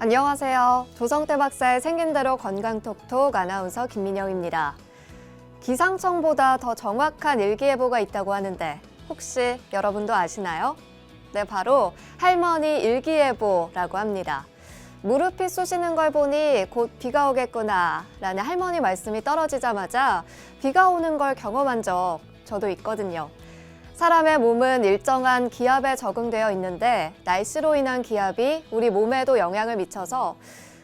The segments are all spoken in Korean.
안녕하세요. 조성태 박사의 생긴 대로 건강톡톡 아나운서 김민영입니다. 기상청보다 더 정확한 일기예보가 있다고 하는데 혹시 여러분도 아시나요? 네, 바로 할머니 일기예보라고 합니다. 무릎이 쑤시는 걸 보니 곧 비가 오겠구나 라는 할머니 말씀이 떨어지자마자 비가 오는 걸 경험한 적 저도 있거든요. 사람의 몸은 일정한 기압에 적응되어 있는데 날씨로 인한 기압이 우리 몸에도 영향을 미쳐서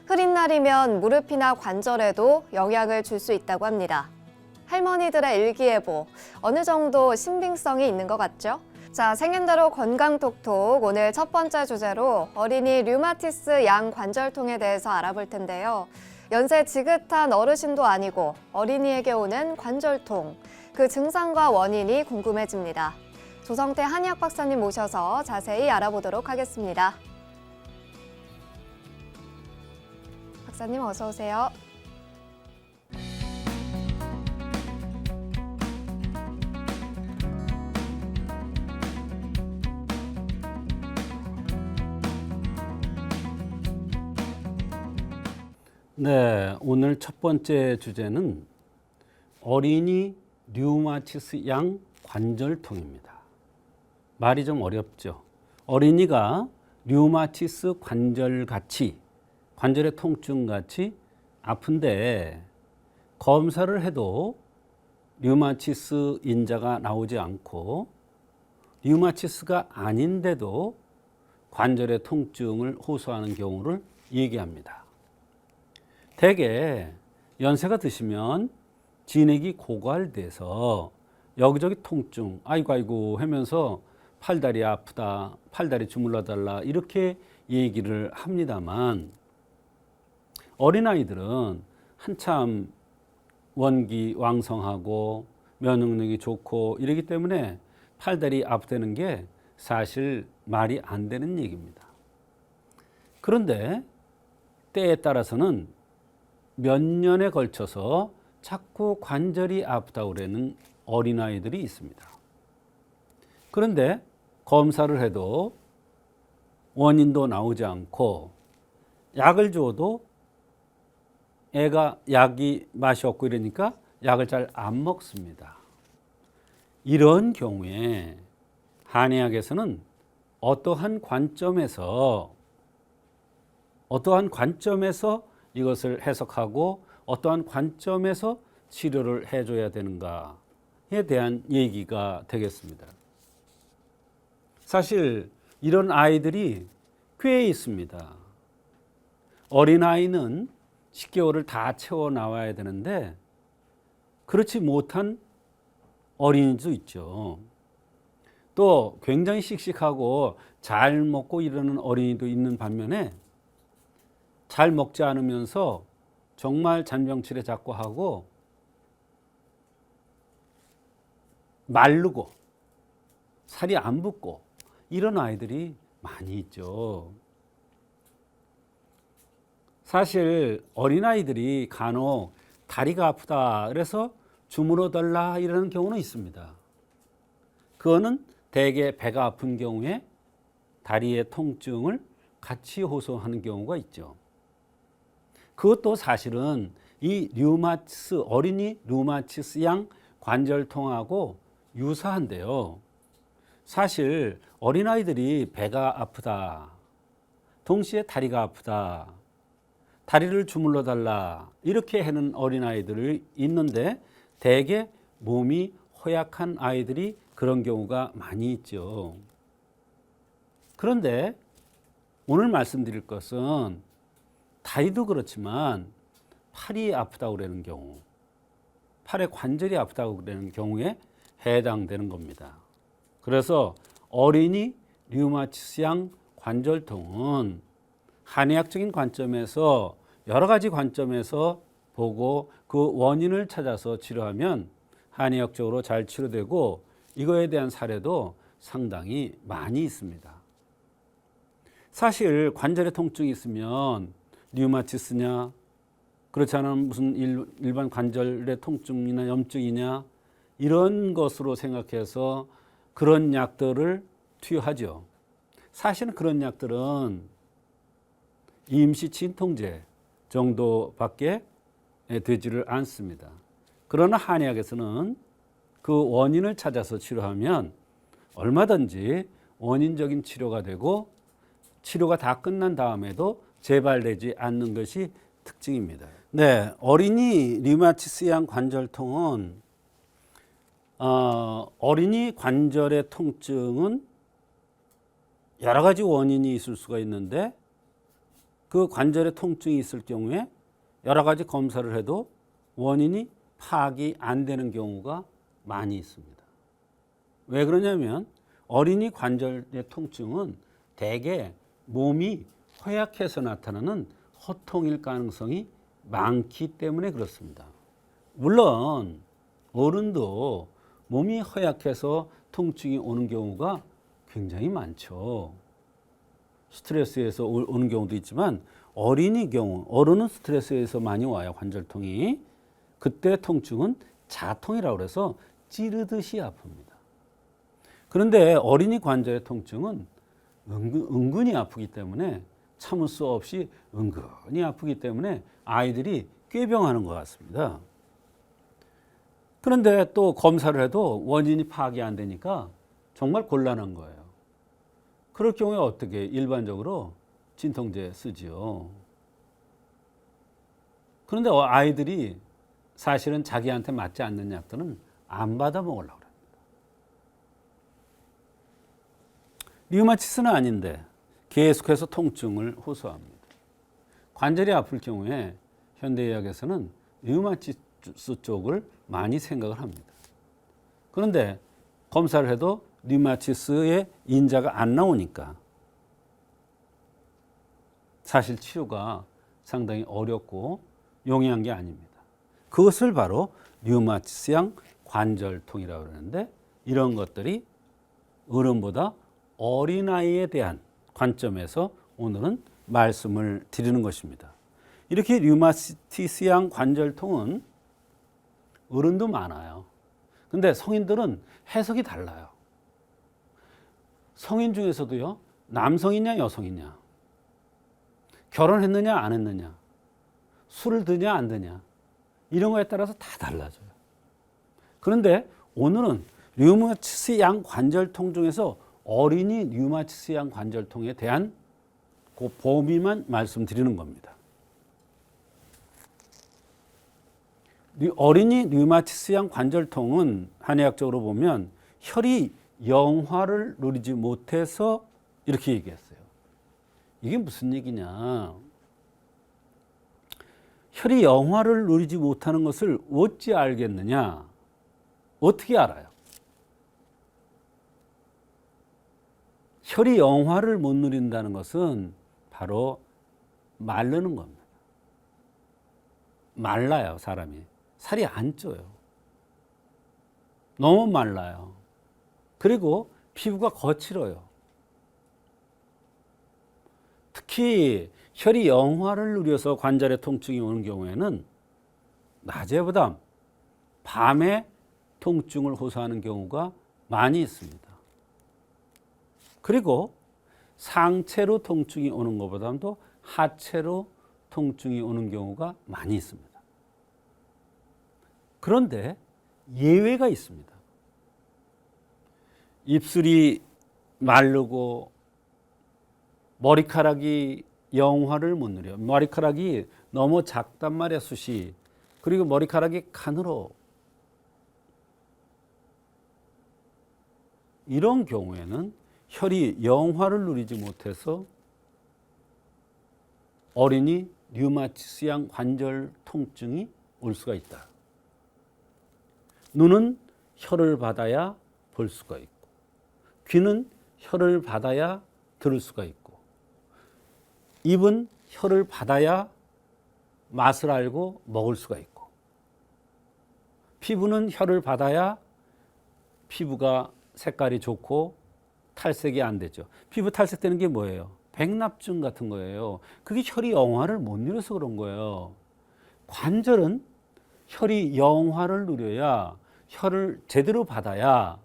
흐린 날이면 무릎이나 관절에도 영향을 줄 수 있다고 합니다. 할머니들의 일기예보, 어느 정도 신빙성이 있는 것 같죠? 자, 생긴대로 건강톡톡 오늘 첫 번째 주제로 어린이 류마티스 양관절통에 대해서 알아볼 텐데요. 연세 지긋한 어르신도 아니고 어린이에게 오는 관절통, 그 증상과 원인이 궁금해집니다. 조성태 한의학 박사님 모셔서 자세히 알아보도록 하겠습니다. 박사님 어서 오세요. 네, 오늘 첫 번째 주제는 어린이 류마티스 양 관절통입니다. 말이 좀 어렵죠. 어린이가 류마티스 관절같이, 관절의 통증같이 아픈데 검사를 해도 류마티스 인자가 나오지 않고 류마티스가 아닌데도 관절의 통증을 호소하는 경우를 얘기합니다. 대개 연세가 드시면 진액이 고갈돼서 여기저기 통증, 아이고 하면서 팔다리 아프다, 팔다리 주물러 달라 이렇게 얘기를 합니다만 어린아이들은 한참 원기 왕성하고 면역력이 좋고 이러기 때문에 팔다리 아프다는 게 사실 말이 안 되는 얘기입니다. 그런데 때에 따라서는 몇 년에 걸쳐서 자꾸 관절이 아프다고 그러는 어린아이들이 있습니다. 그런데 검사를 해도 원인도 나오지 않고 약을 줘도 애가 약이 맛이 없고 이러니까 약을 잘 안 먹습니다. 이런 경우에 한의학에서는 어떠한 관점에서 이것을 해석하고 어떠한 관점에서 치료를 해줘야 되는가에 대한 얘기가 되겠습니다. 사실 이런 아이들이 꽤 있습니다. 어린아이는 10개월을 다 채워 나와야 되는데 그렇지 못한 어린이도 있죠. 또 굉장히 씩씩하고 잘 먹고 이러는 어린이도 있는 반면에 잘 먹지 않으면서 정말 잔병치레 자꾸 하고 마르고 살이 안 붙고 이런 아이들이 많이 있죠. 사실 어린아이들이 간혹 다리가 아프다 그래서 주물러 달라 이러는 경우는 있습니다. 그거는 대개 배가 아픈 경우에 다리의 통증을 같이 호소하는 경우가 있죠. 그것도 사실은 이 류마티스, 어린이 류마티스 양 관절통하고 유사한데요. 사실 어린아이들이 배가 아프다, 동시에 다리가 아프다, 다리를 주물러 달라 이렇게 하는 어린아이들이 있는데 대개 몸이 허약한 아이들이 그런 경우가 많이 있죠. 그런데 오늘 말씀드릴 것은 다리도 그렇지만 팔이 아프다고 그러는 경우, 팔의 관절이 아프다고 그러는 경우에 해당되는 겁니다. 그래서 어린이 류마티스 양 관절통은 한의학적인 관점에서 여러 가지 관점에서 보고 그 원인을 찾아서 치료하면 한의학적으로 잘 치료되고 이거에 대한 사례도 상당히 많이 있습니다. 사실 관절에 통증이 있으면 류마티스냐, 그렇지 않으면 무슨 일반 관절의 통증이나 염증이냐 이런 것으로 생각해서 그런 약들을 투여하죠. 사실은 그런 약들은 임시 진통제 정도밖에 되지를 않습니다. 그러나 한의학에서는 그 원인을 찾아서 치료하면 얼마든지 원인적인 치료가 되고 치료가 다 끝난 다음에도 재발되지 않는 것이 특징입니다. 네, 어린이 류마티스형 관절통은 어린이 관절의 통증은 여러 가지 원인이 있을 수가 있는데 그 관절에 통증이 있을 경우에 여러 가지 검사를 해도 원인이 파악이 안 되는 경우가 많이 있습니다. 왜 그러냐면 어린이 관절의 통증은 대개 몸이 허약해서 나타나는 호통일 가능성이 많기 때문에 그렇습니다. 물론 어른도 몸이 허약해서 통증이 오는 경우가 굉장히 많죠. 스트레스에서 오는 경우도 있지만 어린이 경우, 어른은 스트레스에서 많이 와요, 관절통이. 그때 통증은 자통이라고 해서 찌르듯이 아픕니다. 그런데 어린이 관절의 통증은 은근히 아프기 때문에 참을 수 없이 은근히 아프기 때문에 아이들이 꾀병하는 것 같습니다. 그런데 또 검사를 해도 원인이 파악이 안 되니까 정말 곤란한 거예요. 그럴 경우에 어떻게 일반적으로 진통제 쓰지요. 그런데 아이들이 사실은 자기한테 맞지 않는 약들은 안 받아 먹으려고 합니다. 류마티스는 아닌데 계속해서 통증을 호소합니다. 관절이 아플 경우에 현대의학에서는 류마티스 쪽을 많이 생각을 합니다. 그런데 검사를 해도 류마티스의 인자가 안 나오니까 사실 치료가 상당히 어렵고 용이한 게 아닙니다. 그것을 바로 류마티스형 관절통이라고 그러는데 이런 것들이 어른보다 어린아이에 대한 관점에서 오늘은 말씀을 드리는 것입니다. 이렇게 류마티스형 관절통은 어른도 많아요. 근데 성인들은 해석이 달라요. 성인 중에서도요, 남성이냐 여성이냐, 결혼했느냐 안 했느냐, 술을 드냐 안 드냐, 이런 거에 따라서 다 달라져요. 그런데 오늘은 류마티스형 관절통 중에서 어린이 류마티스형 관절통에 대한 그 범위만 말씀드리는 겁니다. 어린이 류마티스형 관절통은 한의학적으로 보면 혈이 영화를 누리지 못해서 이렇게 얘기했어요. 이게 무슨 얘기냐? 혈이 영화를 누리지 못하는 것을 어찌 알겠느냐? 어떻게 알아요? 혈이 영화를 못 누린다는 것은 바로 마르는 겁니다. 말라요, 사람이. 살이 안 쪄요. 너무 말라요. 그리고 피부가 거칠어요. 특히 혈이 영화를 누려서 관절에 통증이 오는 경우에는 낮에보다 밤에 통증을 호소하는 경우가 많이 있습니다. 그리고 상체로 통증이 오는 것보다도 하체로 통증이 오는 경우가 많이 있습니다. 그런데 예외가 있습니다. 입술이 마르고 머리카락이 영화를 못 누려. 머리카락이 너무 작단 말이야, 숱이. 그리고 머리카락이 가늘어. 이런 경우에는 혈이 영화를 누리지 못해서 어린이 류마티스형 관절 통증이 올 수가 있다. 눈은 혈을 받아야 볼 수가 있고, 귀는 혈을 받아야 들을 수가 있고, 입은 혈을 받아야 맛을 알고 먹을 수가 있고, 피부는 혈을 받아야 피부가 색깔이 좋고 탈색이 안 되죠. 피부 탈색되는 게 뭐예요? 백납증 같은 거예요. 그게 혈이 영화를 못 누려서 그런 거예요. 관절은 혈이 영화를 누려야, 혈을 제대로 받아야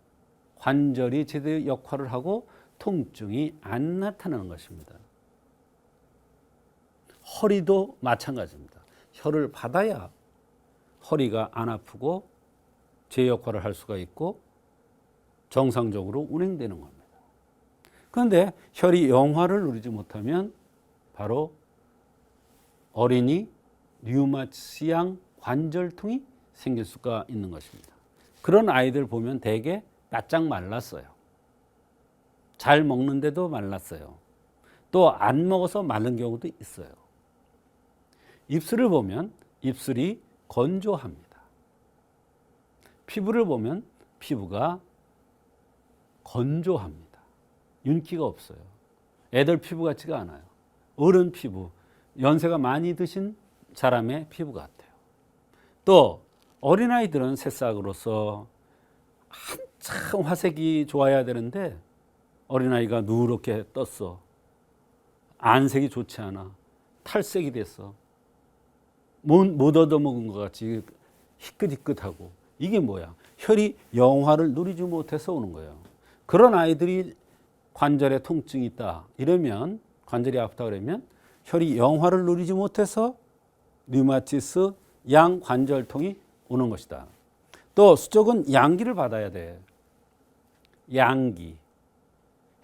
관절이 제대로 역할을 하고 통증이 안 나타나는 것입니다. 허리도 마찬가지입니다. 혀를 받아야 허리가 안 아프고 제 역할을 할 수가 있고 정상적으로 운행되는 겁니다. 그런데 혈이 영화를 누리지 못하면 바로 어린이 류마티스형 관절통이 생길 수가 있는 것입니다. 그런 아이들 보면 대개 바짝 말랐어요. 잘 먹는데도 말랐어요. 또 안 먹어서 마른 경우도 있어요. 입술을 보면 입술이 건조합니다. 피부를 보면 피부가 건조합니다. 윤기가 없어요. 애들 피부 같지가 않아요. 어른 피부, 연세가 많이 드신 사람의 피부 같아요. 또 어린아이들은 새싹으로서 한참 화색이 좋아야 되는데 어린아이가 누렇게 떴어. 안색이 좋지 않아. 탈색이 됐어. 못 얻어먹은 것 같이 희끗희끗하고. 이게 뭐야? 혈이 영화를 누리지 못해서 오는 거예요. 그런 아이들이 관절에 통증이 있다 이러면, 관절이 아프다 그러면 혈이 영화를 누리지 못해서 류마티스 양 관절통이 오는 것이다. 또 수족은 양기를 받아야 돼. 양기.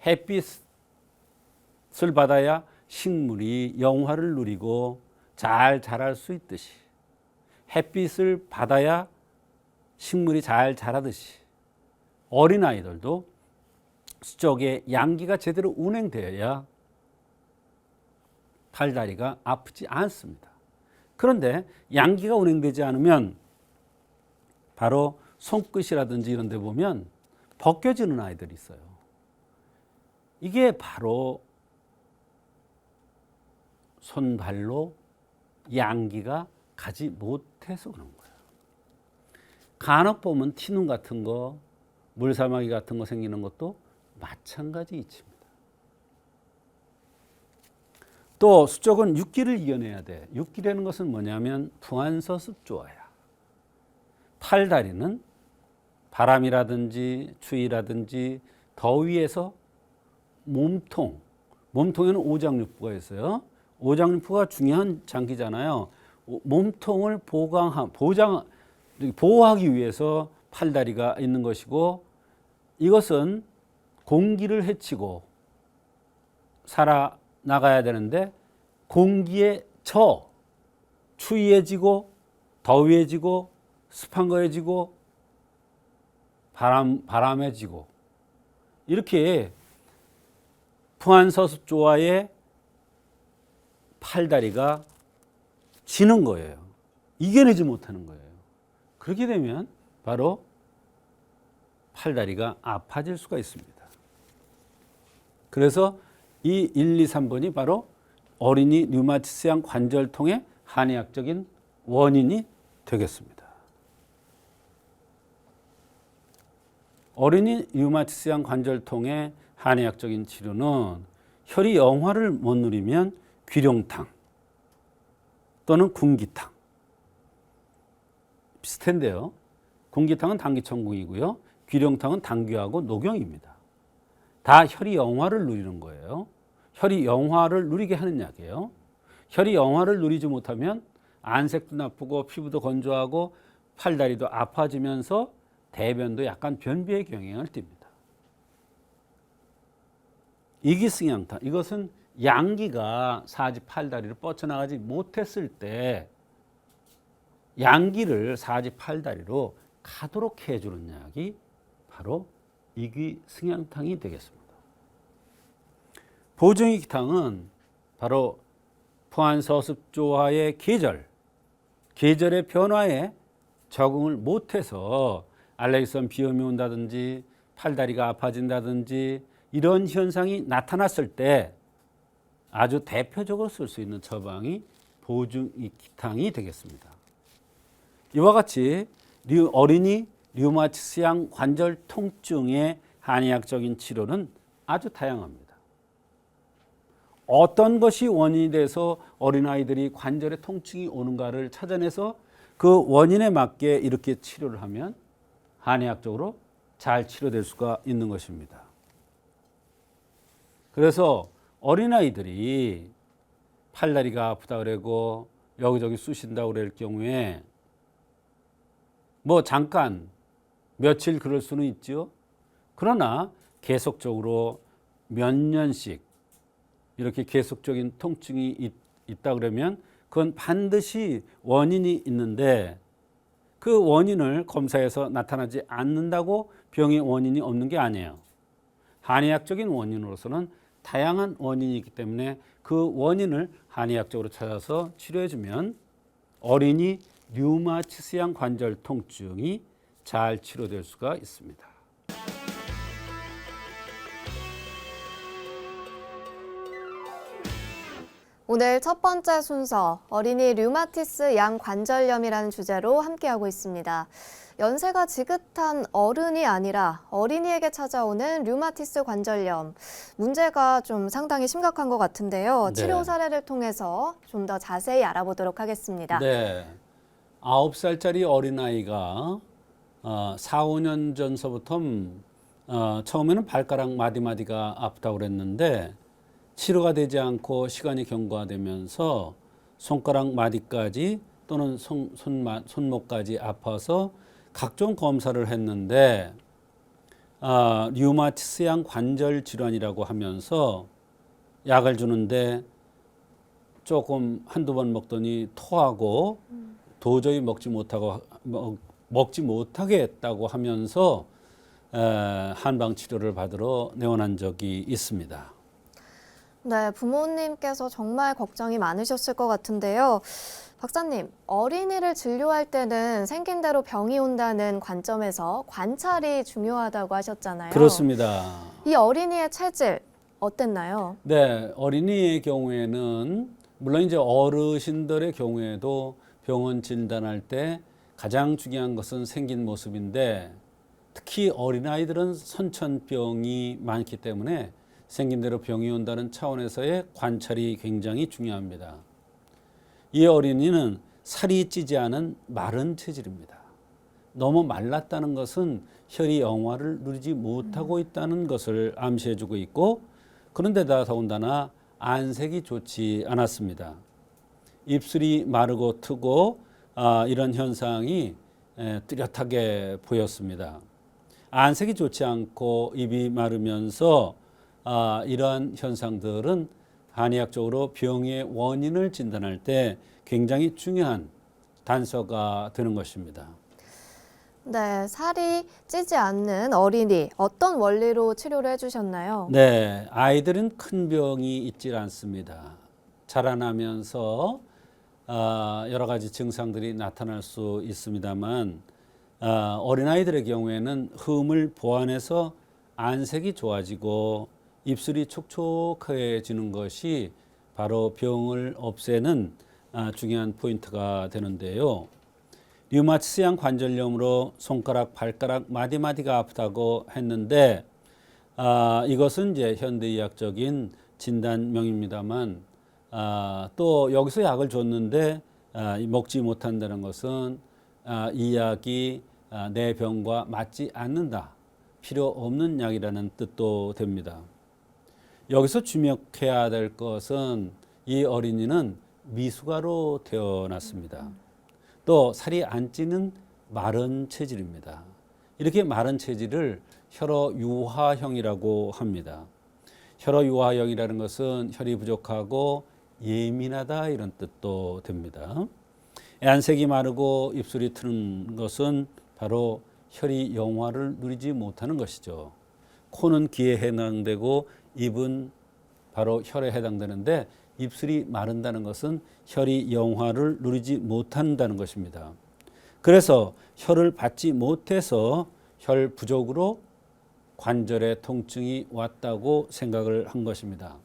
햇빛을 받아야 식물이 영화를 누리고 잘 자랄 수 있듯이, 햇빛을 받아야 식물이 잘 자라듯이 어린아이들도 수족의 양기가 제대로 운행되어야 팔다리가 아프지 않습니다. 그런데 양기가 운행되지 않으면 바로 손끝이라든지 이런 데 보면 벗겨지는 아이들이 있어요. 이게 바로 손발로 양기가 가지 못해서 그런 거예요. 간혹 보면 티눈 같은 거, 물사마귀 같은 거 생기는 것도 마찬가지 이치입니다. 또 수족은 육기를 이겨내야 돼. 육기라는 것은 뭐냐면 풍한서습조화야. 팔다리는 바람이라든지 추위라든지 더위에서 몸통에는 오장육부가 있어요. 오장육부가 중요한 장기잖아요. 몸통을 보호하기 위해서 팔다리가 있는 것이고, 이것은 공기를 헤치고 살아나가야 되는데 공기에 추위해지고 더위해지고 습한 거해지고 바람해지고 이렇게 풍한서습조화에 팔다리가 지는 거예요. 이겨내지 못하는 거예요. 그렇게 되면 바로 팔다리가 아파질 수가 있습니다. 그래서 이 1, 2, 3번이 바로 어린이 류마티스형 관절통의 한의학적인 원인이 되겠습니다. 어린이 류마티스형 관절통의 한의학적인 치료는 혈이 영화를 못 누리면 귀룡탕 또는 군기탕, 비슷한데요. 군기탕은 당기천궁이고요. 귀룡탕은 당귀하고 녹용입니다. 다 혈이 영화를 누리는 거예요. 혈이 영화를 누리게 하는 약이에요. 혈이 영화를 누리지 못하면 안색도 나쁘고 피부도 건조하고 팔다리도 아파지면서 대변도 약간 변비의 경향을 띱니다. 이기승양탕, 이것은 양기가 사지 팔다리를 뻗쳐나가지 못했을 때 양기를 사지 팔다리로 가도록 해주는 약이 바로 이기승양탕이 되겠습니다. 보증이기탕은 바로 풍한서습조화의 계절의 변화에 적응을 못해서 알레르기성 비염이 온다든지 팔다리가 아파진다든지 이런 현상이 나타났을 때 아주 대표적으로 쓸 수 있는 처방이 보증이기탕이 되겠습니다. 이와 같이 어린이 류마티스형 관절 통증의 한의학적인 치료는 아주 다양합니다. 어떤 것이 원인이 돼서 어린아이들이 관절에 통증이 오는가를 찾아내서 그 원인에 맞게 이렇게 치료를 하면 한의학적으로 잘 치료될 수가 있는 것입니다. 그래서 어린아이들이 팔다리가 아프다 그러고 여기저기 쑤신다 그럴 경우에 뭐 잠깐 며칠 그럴 수는 있죠. 그러나 계속적으로 몇 년씩 이렇게 계속적인 통증이 있다 그러면 그건 반드시 원인이 있는데 그 원인을 검사해서 나타나지 않는다고 병의 원인이 없는 게 아니에요. 한의학적인 원인으로서는 다양한 원인이 있기 때문에 그 원인을 한의학적으로 찾아서 치료해주면 어린이 류마티스형 관절 통증이 잘 치료될 수가 있습니다. 오늘 첫 번째 순서 어린이 류마티스 양관절염이라는 주제로 함께하고 있습니다. 연세가 지긋한 어른이 아니라 어린이에게 찾아오는 류마티스 관절염. 문제가 좀 상당히 심각한 것 같은데요. 네. 치료 사례를 통해서 좀 더 자세히 알아보도록 하겠습니다. 네, 9살짜리 어린아이가 4, 5년 전서부터 처음에는 발가락 마디마디가 아프다고 그랬는데 치료가 되지 않고 시간이 경과되면서 손가락 마디까지 또는 손목까지 아파서 각종 검사를 했는데 류마티스형 관절 질환이라고 하면서 약을 주는데 조금 한두 번 먹더니 토하고 도저히 먹지 못하게 했다고 하면서 한방 치료를 받으러 내원한 적이 있습니다. 네, 부모님께서 정말 걱정이 많으셨을 것 같은데요. 박사님, 어린이를 진료할 때는 생긴 대로 병이 온다는 관점에서 관찰이 중요하다고 하셨잖아요. 그렇습니다. 이 어린이의 체질 어땠나요? 네, 어린이의 경우에는 물론 이제 어르신들의 경우에도 병원 진단할 때 가장 중요한 것은 생긴 모습인데 특히 어린아이들은 선천병이 많기 때문에 생긴 대로 병이 온다는 차원에서의 관찰이 굉장히 중요합니다. 이 어린이는 살이 찌지 않은 마른 체질입니다. 너무 말랐다는 것은 혈이 영화를 누리지 못하고 있다는 것을 암시해주고 있고 그런데다 더군다나 안색이 좋지 않았습니다. 입술이 마르고 트고 이런 현상이 뚜렷하게 보였습니다. 안색이 좋지 않고 입이 마르면서 이러한 현상들은 한의학적으로 병의 원인을 진단할 때 굉장히 중요한 단서가 되는 것입니다. 네, 살이 찌지 않는 어린이 어떤 원리로 치료를 해주셨나요? 네, 아이들은 큰 병이 있질 않습니다. 자라나면서 여러 가지 증상들이 나타날 수 있습니다만 어린아이들의 경우에는 흠을 보완해서 안색이 좋아지고 입술이 촉촉해지는 것이 바로 병을 없애는 중요한 포인트가 되는데요. 류마티스형 관절염으로 손가락, 발가락 마디마디가 아프다고 했는데 이것은 이제 현대의학적인 진단명입니다만 또 여기서 약을 줬는데 먹지 못한다는 것은 이 약이 내 병과 맞지 않는다. 필요 없는 약이라는 뜻도 됩니다. 여기서 주목해야 될 것은 이 어린이는 미숙아로 태어났습니다. 또 살이 안 찌는 마른 체질입니다. 이렇게 마른 체질을 혈어유화형이라고 합니다. 혈어유화형이라는 것은 혈이 부족하고 예민하다 이런 뜻도 됩니다. 안색이 마르고 입술이 트는 것은 바로 혈이 영화를 누리지 못하는 것이죠. 코는 귀에 해당되고 입은 바로 혈에 해당되는데 입술이 마른다는 것은 혈이 영화를 누리지 못한다는 것입니다. 그래서 혈을 받지 못해서 혈 부족으로 관절에 통증이 왔다고 생각을 한 것입니다.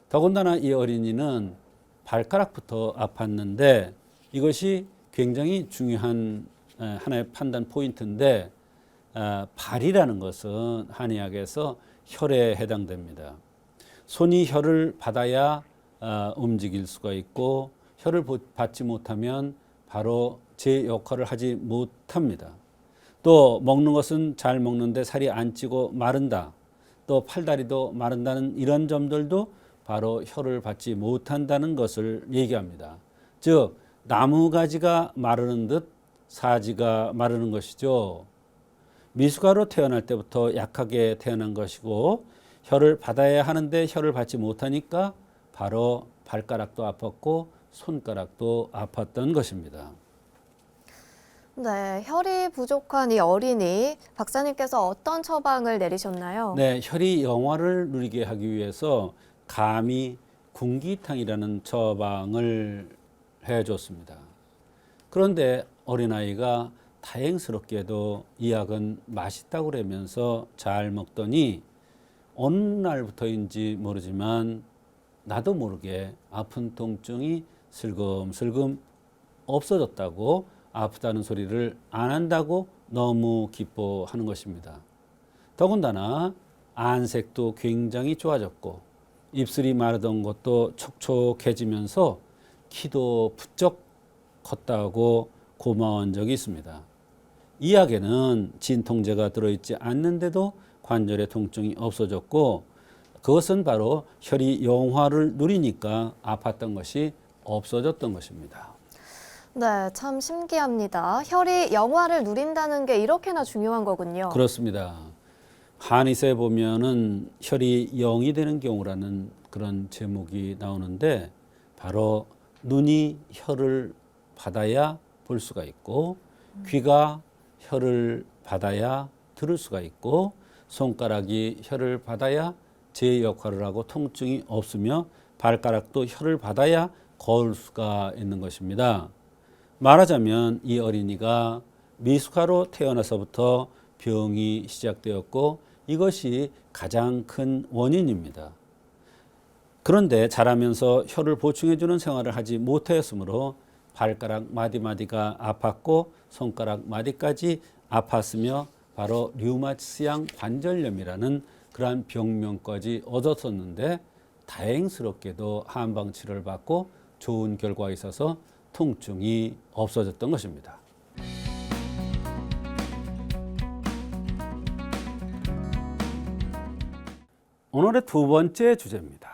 더군다나 이 어린이는 발가락부터 아팠는데 이것이 굉장히 중요한 하나의 판단 포인트인데 발이라는 것은 한의학에서 혈에 해당됩니다. 손이 혈을 받아야 움직일 수가 있고 혈을 받지 못하면 바로 제 역할을 하지 못합니다. 또 먹는 것은 잘 먹는데 살이 안 찌고 마른다. 또 팔다리도 마른다는 이런 점들도 바로 혀를 받지 못한다는 것을 얘기합니다. 즉 나무 가지가 마르는 듯 사지가 마르는 것이죠. 미숙아로 태어날 때부터 약하게 태어난 것이고 혀를 받아야 하는데 혀를 받지 못하니까 바로 발가락도 아팠고 손가락도 아팠던 것입니다. 네, 혈이 부족한 이 어린이, 박사님께서 어떤 처방을 내리셨나요? 네, 혈이 영화를 누리게 하기 위해서 감히 군기탕이라는 처방을 해줬습니다. 그런데 어린아이가 다행스럽게도 이 약은 맛있다고 그러면서 잘 먹더니 어느 날부터인지 모르지만 나도 모르게 아픈 통증이 슬금슬금 없어졌다고, 아프다는 소리를 안 한다고 너무 기뻐하는 것입니다. 더군다나 안색도 굉장히 좋아졌고 입술이 마르던 것도 촉촉해지면서 키도 부쩍 컸다고 고마운 적이 있습니다. 이 약에는 진통제가 들어있지 않는데도 관절의 통증이 없어졌고 그것은 바로 혈이 영화를 누리니까 아팠던 것이 없어졌던 것입니다. 네, 참 신기합니다. 혈이 영화를 누린다는 게 이렇게나 중요한 거군요. 그렇습니다. 한의사에 보면은 혈이 영이 되는 경우라는 그런 제목이 나오는데 바로 눈이 혈을 받아야 볼 수가 있고 귀가 혈을 받아야 들을 수가 있고 손가락이 혈을 받아야 제 역할을 하고 통증이 없으며 발가락도 혈을 받아야 걸을 수가 있는 것입니다. 말하자면 이 어린이가 미숙아로 태어나서부터 병이 시작되었고 이것이 가장 큰 원인입니다. 그런데 자라면서 혀를 보충해주는 생활을 하지 못하였으므로 발가락 마디마디가 아팠고 손가락 마디까지 아팠으며 바로 류마티스형 관절염이라는 그러한 병명까지 얻었었는데 다행스럽게도 한방치료를 받고 좋은 결과가 있어서 통증이 없어졌던 것입니다. 오늘의 두 번째 주제입니다.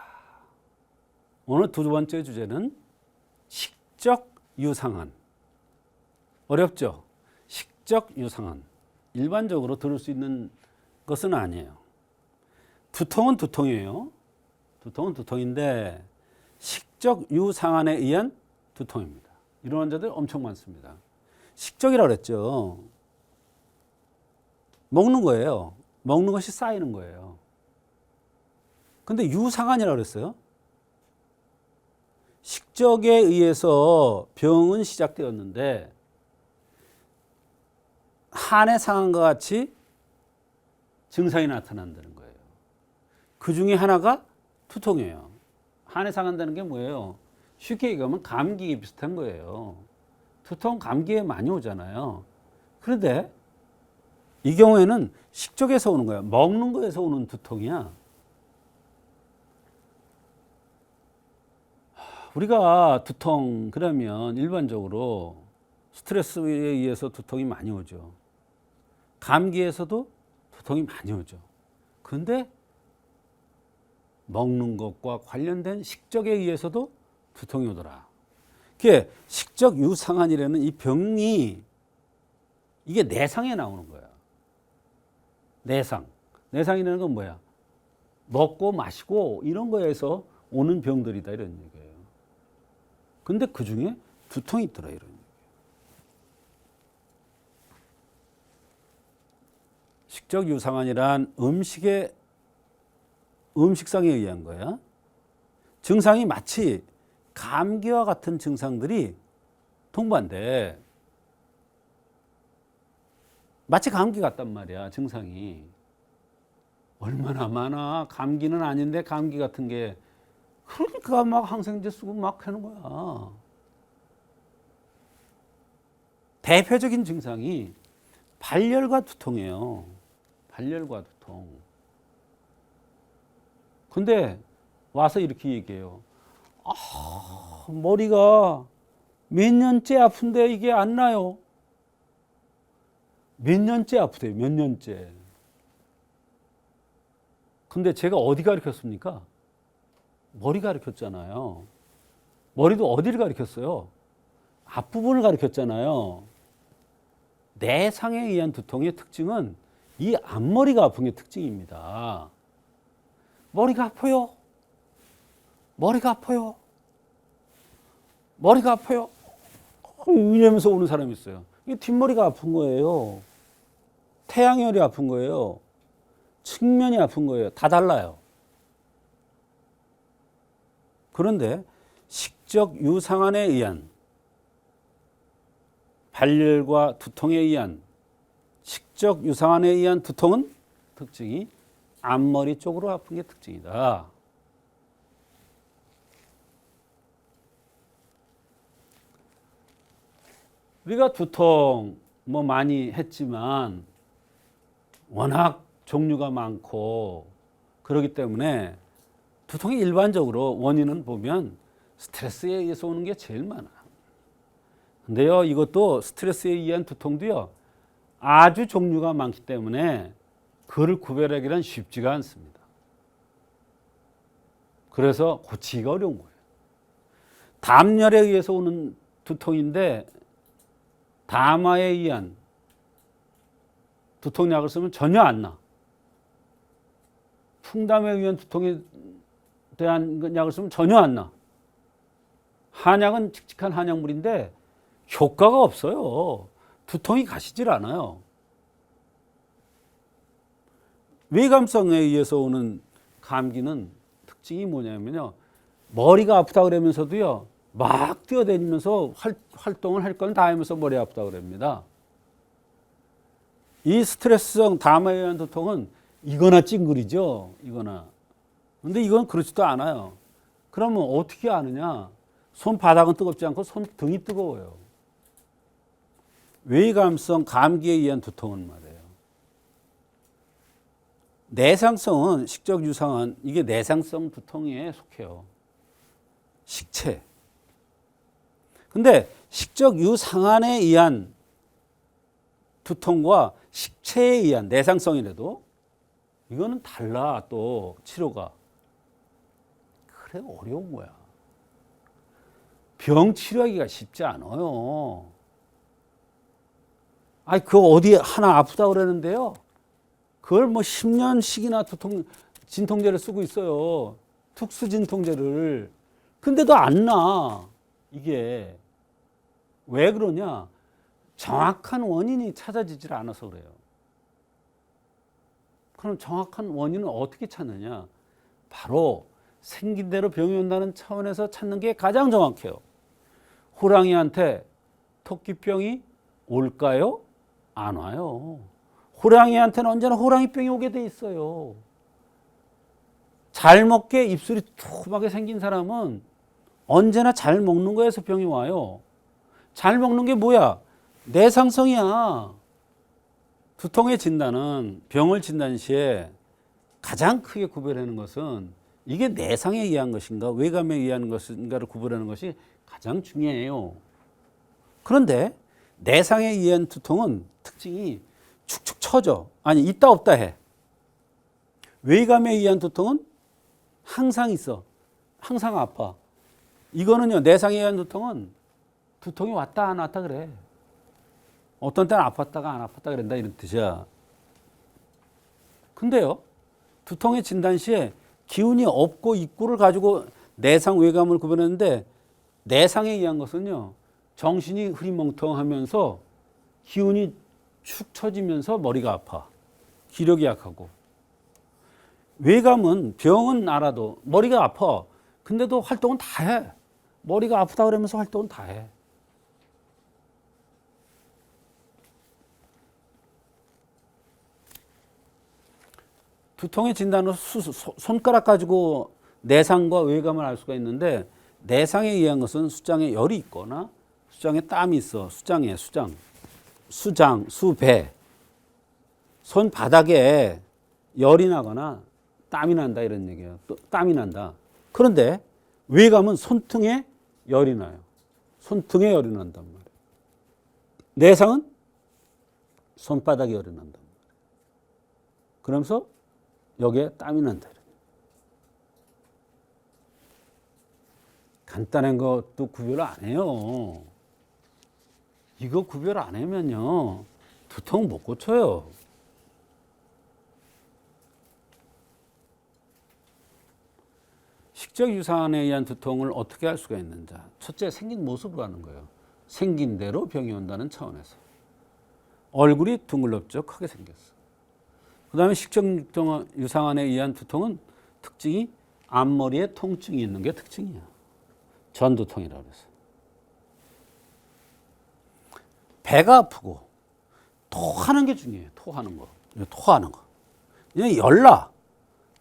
오늘 두 번째 주제는 식적 유상한. 어렵죠? 식적 유상한. 일반적으로 들을 수 있는 것은 아니에요. 두통은 두통이에요. 두통은 두통인데 식적 유상한에 의한 두통입니다. 이런 환자들 엄청 많습니다. 식적이라고 그랬죠. 먹는 거예요. 먹는 것이 쌓이는 거예요. 근데 유상한이라고 그랬어요. 식적에 의해서 병은 시작되었는데 한의 상한과 같이 증상이 나타난다는 거예요. 그 중에 하나가 두통이에요. 한의 상한다는 게 뭐예요? 쉽게 얘기하면 감기에 비슷한 거예요. 두통, 감기에 많이 오잖아요. 그런데 이 경우에는 식적에서 오는 거야. 먹는 거에서 오는 두통이야. 우리가 두통 그러면 일반적으로 스트레스에 의해서 두통이 많이 오죠. 감기에서도 두통이 많이 오죠. 그런데 먹는 것과 관련된 식적에 의해서도 두통이 오더라. 그게 식적 유상한이라는 이 병이 이게 내상에 나오는 거야. 내상. 내상이라는 건 뭐야? 먹고 마시고 이런 거에서 오는 병들이다 이런 얘기예요. 근데 그 중에 두통이 있더라 이런 얘기예요. 식적 유상한이란 음식상에 의한 거야. 증상이 마치 감기와 같은 증상들이 동반돼. 마치 감기 같단 말이야, 증상이. 얼마나 많아. 감기는 아닌데 감기 같은 게. 그러니까 막 항생제 쓰고 막 하는 거야. 대표적인 증상이 발열과 두통이에요. 발열과 두통. 근데 와서 이렇게 얘기해요. 머리가 몇 년째 아픈데 이게 안 나요. 몇 년째 아프대요. 몇 년째. 근데 제가 어디 가르쳤습니까? 머리 가리켰잖아요. 머리도 어디를 가리켰어요? 앞부분을 가리켰잖아요. 내상에 의한 두통의 특징은 이 앞머리가 아픈 게 특징입니다. 머리가 아파요. 머리가 아파요. 머리가 아파요. 이러면서 오는 사람이 있어요. 이게 뒷머리가 아픈 거예요. 태양열이 아픈 거예요. 측면이 아픈 거예요. 다 달라요. 그런데 식적 유상환에 의한 발열과 두통에 의한 식적 유상환에 의한 두통은 특징이 앞머리 쪽으로 아픈 게 특징이다. 우리가 두통 뭐 많이 했지만 워낙 종류가 많고 그렇기 때문에 두통이 일반적으로 원인은 보면 스트레스에 의해서 오는 게 제일 많아요. 근데요, 이것도 스트레스에 의한 두통도요, 아주 종류가 많기 때문에 그를 구별하기란 쉽지가 않습니다. 그래서 고치기가 어려운 거예요. 담열에 의해서 오는 두통인데 담화에 의한 두통약을 쓰면 전혀 안 나. 풍담에 의한 두통에 대한 약을 쓰면 전혀 안 나. 한약은 칙칙한 한약물인데 효과가 없어요. 두통이 가시질 않아요. 외감성에 의해서 오는 감기는 특징이 뭐냐면요, 머리가 아프다 그러면서도요 막 뛰어다니면서 활동을 할 건 다 하면서 머리 아프다 그럽니다. 이 스트레스성 담화에 의한 두통은 이거나 찡그리죠. 이거나. 근데 이건 그렇지도 않아요. 그러면 어떻게 아느냐? 손바닥은 뜨겁지 않고 손등이 뜨거워요. 외감성 감기에 의한 두통은 말이에요. 내상성은 식적 유상한, 이게 내상성 두통에 속해요. 식체. 근데 식적 유상한에 의한 두통과 식체에 의한 내상성이라도 이거는 달라. 또 치료가. 그래, 어려운 거야. 병 치료하기가 쉽지 않아요. 아니, 그거 어디 하나 아프다 그러는데요, 그걸 뭐 10년씩이나 진통제를 쓰고 있어요. 특수 진통제를. 근데도 안 나. 이게 왜 그러냐? 정확한 원인이 찾아지질 않아서 그래요. 그럼 정확한 원인은 어떻게 찾느냐? 바로 생긴 대로 병이 온다는 차원에서 찾는 게 가장 정확해요. 호랑이한테 토끼병이 올까요? 안 와요. 호랑이한테는 언제나 호랑이병이 오게 돼 있어요. 잘 먹게 입술이 투박하게 생긴 사람은 언제나 잘 먹는 거에서 병이 와요. 잘 먹는 게 뭐야? 내상성이야. 두통의 진단은, 병을 진단 시에 가장 크게 구별하는 것은 이게 내상에 의한 것인가 외감에 의한 것인가를 구별하는 것이 가장 중요해요. 그런데 내상에 의한 두통은 특징이 축축 처져. 아니, 있다 없다 해. 외감에 의한 두통은 항상 있어. 항상 아파. 이거는요, 내상에 의한 두통은 두통이 왔다 안 왔다 그래. 어떤 때는 아팠다가 안 아팠다 그런다 이런 뜻이야. 근데요, 두통의 진단 시에 기운이 없고 있고를 가지고 내상 외감을 구별하는데, 내상에 의한 것은요, 정신이 흐리멍텅하면서 기운이 축 처지면서 머리가 아파. 기력이 약하고. 외감은 병은 알아도 머리가 아파. 근데도 활동은 다 해. 머리가 아프다 그러면서 활동은 다 해. 두통의 진단으로 손가락 가지고 내상과 외감을 알 수가 있는데, 내상에 의한 것은 수장에 열이 있거나 수장에 땀이 있어. 수장에 수장, 수배. 손바닥에 열이 나거나 땀이 난다 이런 얘기예요. 또 땀이 난다. 그런데 외감은 손등에 열이 나요. 손등에 열이 난단 말이에요. 내상은 손바닥에 열이 난단 말이에요. 그러면서 여기에 땀이 난다. 간단한 것도 구별 안 해요. 이거 구별 안 하면요, 두통 못 고쳐요. 식적 유산에 의한 두통을 어떻게 할 수가 있는지. 첫째, 생긴 모습으로 하는 거예요. 생긴 대로 병이 온다는 차원에서. 얼굴이 둥글럽죠. 크게 생겼어. 그 다음에 식적 유산에 의한 두통은 특징이 앞머리에 통증이 있는 게 특징이야. 전두통이라고 그래서. 배가 아프고 토하는 게 중요해요. 토하는 거. 토하는 거. 열나.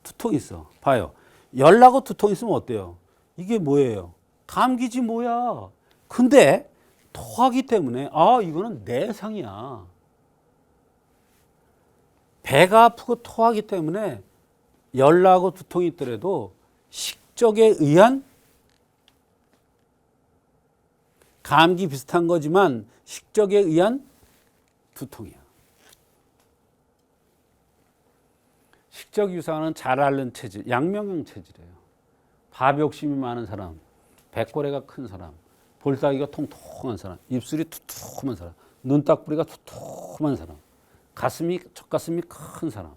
두통 있어. 봐요. 열나고 두통 있으면 어때요? 이게 뭐예요? 감기지 뭐야. 근데 토하기 때문에 이거는 내상이야. 배가 아프고 토하기 때문에 열나고 두통이 있더라도 식적에 의한 감기 비슷한 거지만 식적에 의한 두통이야. 식적 유산은 잘 앓는 체질, 양명형 체질이에요. 밥 욕심이 많은 사람, 배꼬리가 큰 사람, 볼따기가 통통한 사람, 입술이 두툼한 사람, 눈딱부리가 두툼한 사람, 젖가슴이 큰 사람.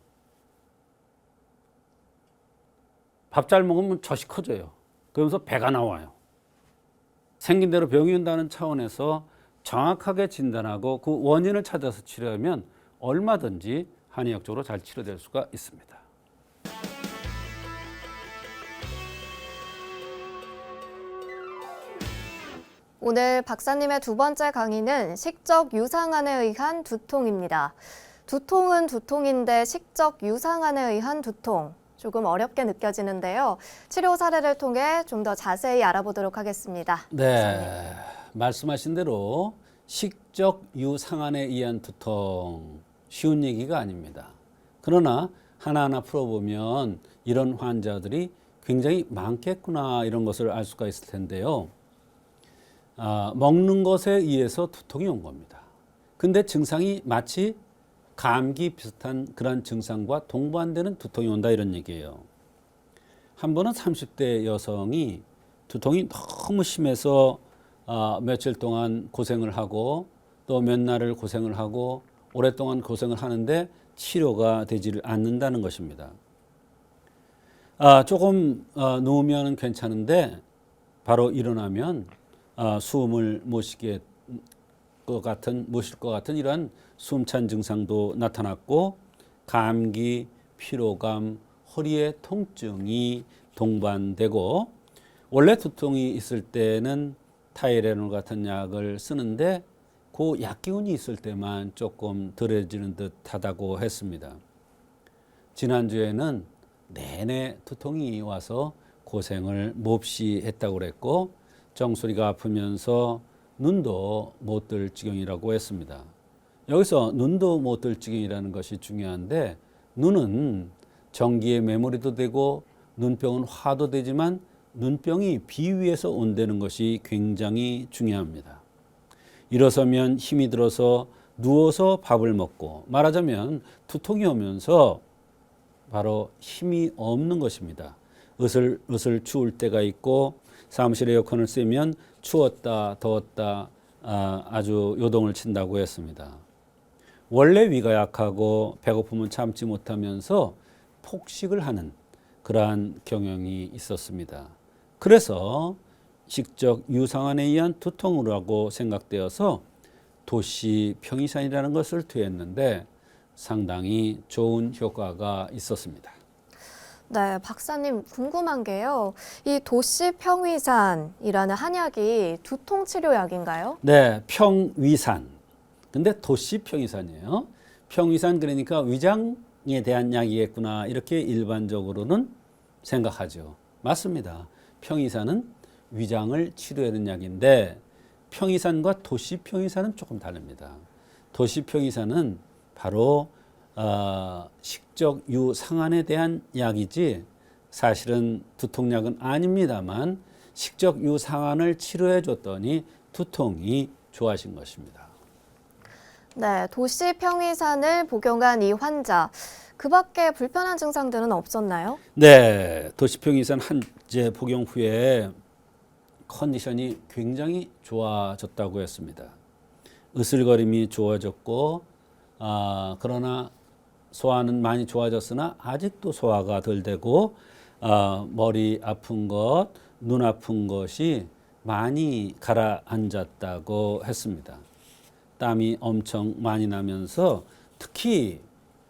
밥 잘 먹으면 젖이 커져요. 그러면서 배가 나와요. 생긴 대로 병이 온다는 차원에서 정확하게 진단하고 그 원인을 찾아서 치료하면 얼마든지 한의학적으로 잘 치료될 수가 있습니다. 오늘 박사님의 두 번째 강의는 식적 유상안에 의한 두통입니다. 두통은 두통인데 식적 유상안에 의한 두통. 조금 어렵게 느껴지는데요. 치료 사례를 통해 좀 더 자세히 알아보도록 하겠습니다. 네, 말씀하신 대로 식적 유상안에 의한 두통, 쉬운 얘기가 아닙니다. 그러나 하나하나 풀어보면 이런 환자들이 굉장히 많겠구나, 이런 것을 알 수가 있을 텐데요. 먹는 것에 의해서 두통이 온 겁니다. 근데 증상이 마치 감기 비슷한 그런 증상과 동반되는 두통이 온다, 이런 얘기예요. 한 번은 30대 여성이 두통이 너무 심해서 며칠 동안 고생을 하고 또 몇 날을 고생을 하고 오랫동안 고생을 하는데 치료가 되지를 않는다는 것입니다. 조금 누우면 괜찮은데 바로 일어나면 숨을 못 쉴 것 같은 이러한 숨찬 증상도 나타났고, 감기, 피로감, 허리에 통증이 동반되고, 원래 두통이 있을 때는 타이레놀 같은 약을 쓰는데 그 약 기운이 있을 때만 조금 덜해지는 듯하다고 했습니다. 지난주에는 내내 두통이 와서 고생을 몹시 했다고 그랬고, 정수리가 아프면서 눈도 못 뜰 지경이라고 했습니다. 여기서 눈도 못 뜰 지경이라는 것이 중요한데, 눈은 전기의 메모리도 되고 눈병은 화도 되지만 눈병이 비위에서 온다는 것이 굉장히 중요합니다. 일어서면 힘이 들어서 누워서 밥을 먹고, 말하자면 두통이 오면서 바로 힘이 없는 것입니다. 으슬으슬 추울 때가 있고, 사무실 에어컨을 쐬면 추웠다 더웠다 아주 요동을 친다고 했습니다. 원래 위가 약하고 배고픔은 참지 못하면서 폭식을 하는 그러한 경향이 있었습니다. 그래서 식적 유상안에 의한 두통이라고 생각되어서 도시 평이산이라는 것을 투여했는데 상당히 좋은 효과가 있었습니다. 네, 박사님 궁금한 게요. 이 도시평위산이라는 한약이 두통 치료약인가요? 네, 평위산. 근데 도시평위산이에요. 평위산 그러니까 위장에 대한 약이겠구나, 이렇게 일반적으로는 생각하죠. 맞습니다. 평위산은 위장을 치료하는 약인데 평위산과 도시평위산은 조금 다릅니다. 도시평위산은 바로 식적 유상안에 대한 약이지 사실은 두통약은 아닙니다만 식적 유상안을 치료해 줬더니 두통이 좋아진 것입니다. 네, 도시평위산을 복용한 이 환자, 그 밖에 불편한 증상들은 없었나요? 네, 도시평위산 한제 복용 후에 컨디션이 굉장히 좋아졌다고 했습니다. 으슬거림이 좋아졌고 그러나 소화는 많이 좋아졌으나 아직도 소화가 덜 되고 머리 아픈 것, 눈 아픈 것이 많이 가라앉았다고 했습니다. 땀이 엄청 많이 나면서 특히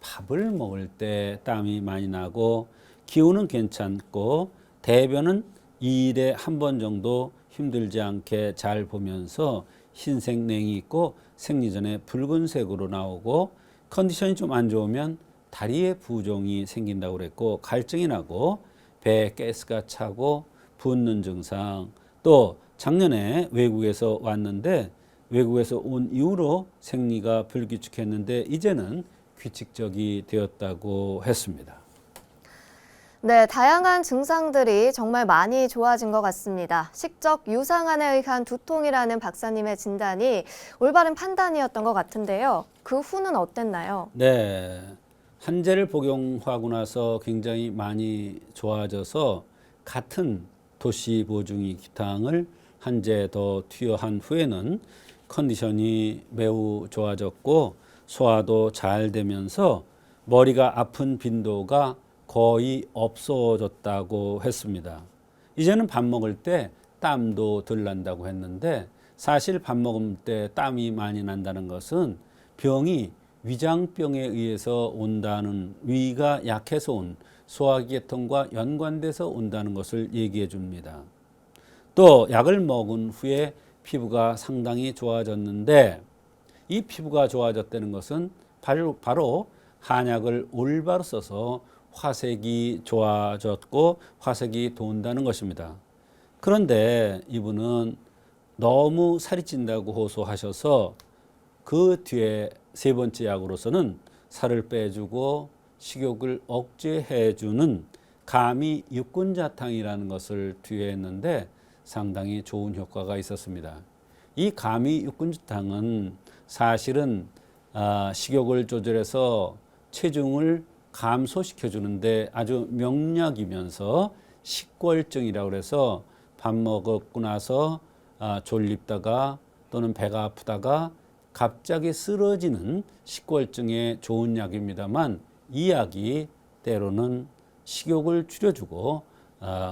밥을 먹을 때 땀이 많이 나고 기운은 괜찮고 대변은 2일에 한 번 정도 힘들지 않게 잘 보면서 흰색 냉이 있고 생리전에 붉은색으로 나오고 컨디션이 좀 안 좋으면 다리에 부종이 생긴다고 그랬고 갈증이 나고 배에 가스가 차고 붓는 증상 또 작년에 외국에서 왔는데 외국에서 온 이후로 생리가 불규칙했는데 이제는 규칙적이 되었다고 했습니다. 네, 다양한 증상들이 정말 많이 좋아진 것 같습니다. 식적 유상안에 의한 두통이라는 박사님의 진단이 올바른 판단이었던 것 같은데요. 그 후는 어땠나요? 네, 한제를 복용하고 나서 굉장히 많이 좋아져서 같은 도시 보중이 기탕을 한제 더 투여한 후에는 컨디션이 매우 좋아졌고 소화도 잘 되면서 머리가 아픈 빈도가 거의 없어졌다고 했습니다. 이제는 밥 먹을 때 땀도 덜 난다고 했는데 사실 밥 먹을 때 땀이 많이 난다는 것은 병이 위장병에 의해서 온다는 위가 약해서 온 소화기계통과 연관돼서 온다는 것을 얘기해 줍니다. 또 약을 먹은 후에 피부가 상당히 좋아졌는데 이 피부가 좋아졌다는 것은 바로 한약을 올바로 써서 화색이 좋아졌고 화색이 돈다는 것입니다. 그런데 이분은 너무 살이 찐다고 호소하셔서 그 뒤에 세 번째 약으로서는 살을 빼주고 식욕을 억제해주는 가미 육군자탕이라는 것을 투여했는데 상당히 좋은 효과가 있었습니다. 이 가미 육군자탕은 사실은 식욕을 조절해서 체중을 감소시켜 주는데 아주 명약이면서 식골증이라고 해서 밥 먹고 나서 졸립다가 또는 배가 아프다가 갑자기 쓰러지는 식골증에 좋은 약입니다만 이 약이 때로는 식욕을 줄여주고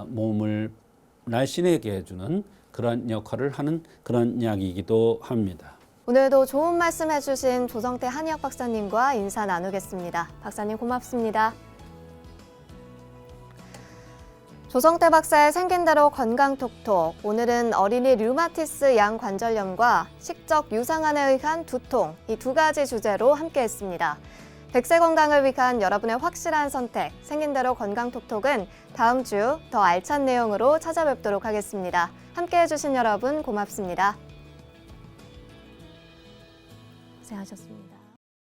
몸을 날씬하게 해주는 그런 역할을 하는 그런 약이기도 합니다. 오늘도 좋은 말씀 해주신 조성태 한의학 박사님과 인사 나누겠습니다. 박사님 고맙습니다. 조성태 박사의 생긴 대로 건강톡톡. 오늘은 어린이 류마티스 양관절염과 식적 유상안에 의한 두통, 이 두 가지 주제로 함께했습니다. 100세 건강을 위한 여러분의 확실한 선택, 생긴 대로 건강톡톡은 다음 주 더 알찬 내용으로 찾아뵙도록 하겠습니다. 함께해 주신 여러분 고맙습니다. 고생하셨습니다.